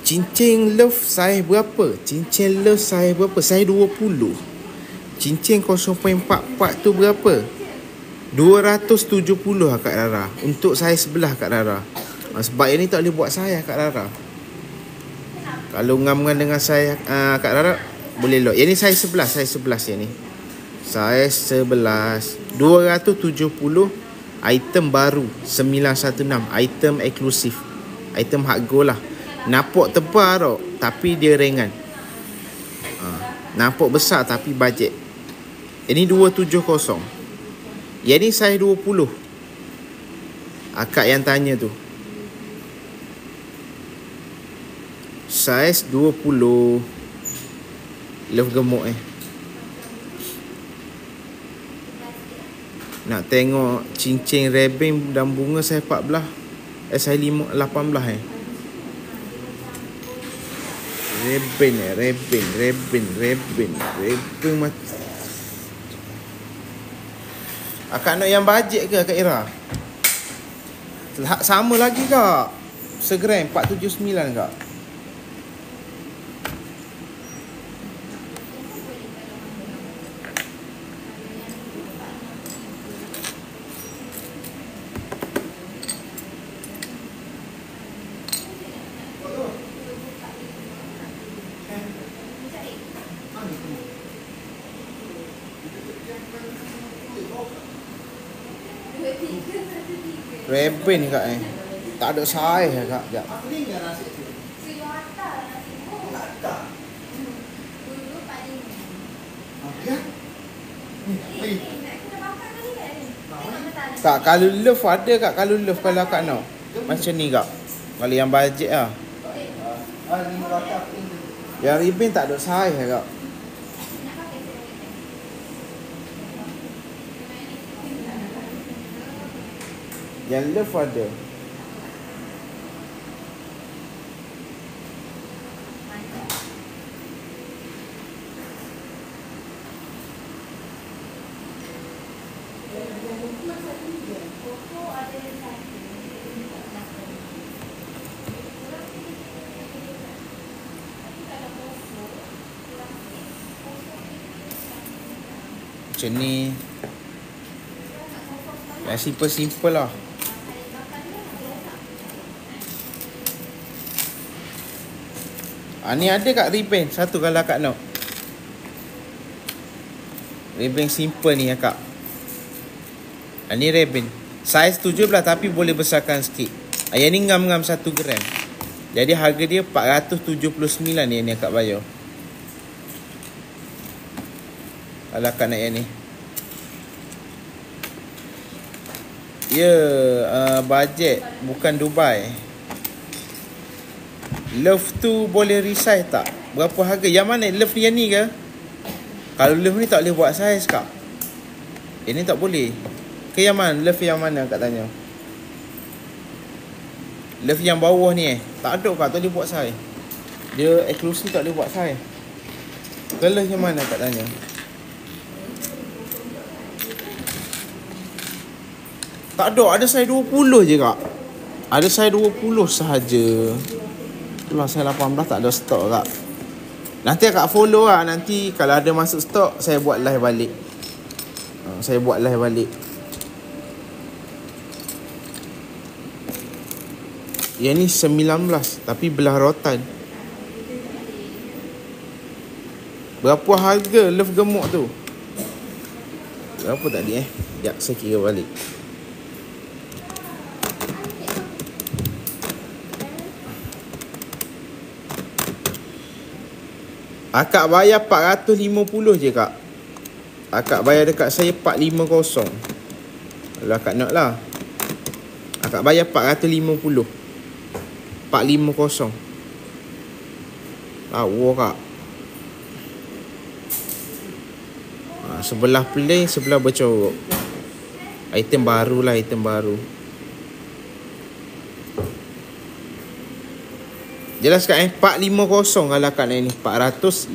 Cincin love saiz berapa? Cincin love saiz berapa? Saiz 20. Cincin 0.44 tu berapa? 270 Kak Rara. Untuk saiz sebelah Kak Rara. Sebab yang ni tak boleh buat saiz Kak Rara. Kalau ngam-ngam dengan saiz Kak Rara, boleh lock. Yang ni saiz 11, saiz 11 yang ni. Saiz 11. 270. Item baru 916. Item eksklusif. Item hard gold lah. Napok tebal tau, tapi dia ringan. Napok besar tapi bajet. Ini 270. Yang ni saiz 20. Akak yang tanya tu. Saiz 20. Love gemuk Nak tengok cincin rebeng dan bunga saiz 14. Saiz 18 Rebeng Akak nak yang bajet ke Kak Ira? Sama lagi kak. Segram 479 kak. Rebeng kak tak ada saiz kak. Sekejap. Kak, kalau love ada kak. Kalau love kalau kak nak macam ni kak. Kalau yang bajet lah. Yang rebeng tak ada saiz kak. Yang love ada. Macam ni. Yang simple-simple lah. Ni ada kat rebeng satu kalau kak nak. Rebeng simple ni ya kak. Ni rebeng saiz 17 tapi boleh besarkan sikit. Yang ni ngam-ngam 1 gram. Jadi harga dia 479 ni akak bayar. Kalau akak nak yang ni. Ya, bajet bukan Dubai. Love tu boleh resize tak? Berapa harga? Yang mana? Love ni yang ni ke? Kalau love ni tak boleh buat saiz kak. Ini tak boleh. Ke yang mana? Love yang mana kak tanya? Love yang bawah ni tak ada kak, tak boleh buat saiz. Dia eksklusif, tak boleh buat saiz. Ke love yang mana kak tanya? Tak ada saiz 20 je kak. Ada saiz 20 sahaja. Itulah saiz 18 tak ada stok kak. Nanti akak follow lah. Nanti kalau ada masuk stok, saya buat live balik. Saya buat live balik. Yang ni 19 tapi belah rotan. Berapa harga love gemuk tu? Berapa tadi Sekejap saya kira balik. Akak bayar 450 je kak. Akak bayar dekat saya 450. Kalau akak nak lah. Akak bayar 450. 450. Lawa kak. Sebelah plain, sebelah bercorok. Item baru lah, item baru. Jelas kak 450 kalau kat ni 450.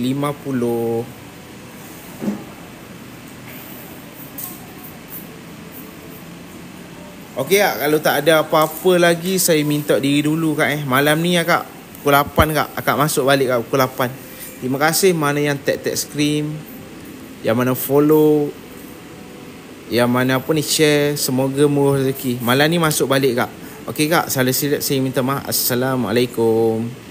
Okey kak, kalau tak ada apa-apa lagi, saya minta diri dulu kak Malam ni kak, pukul 8 kak. Akak masuk balik kak pukul 8. Terima kasih mana yang tag screen, yang mana follow, yang mana apa ni share. Semoga murah rezeki. Malam ni masuk balik kak. Okey kak, salah silap saya minta maaf. Assalamualaikum.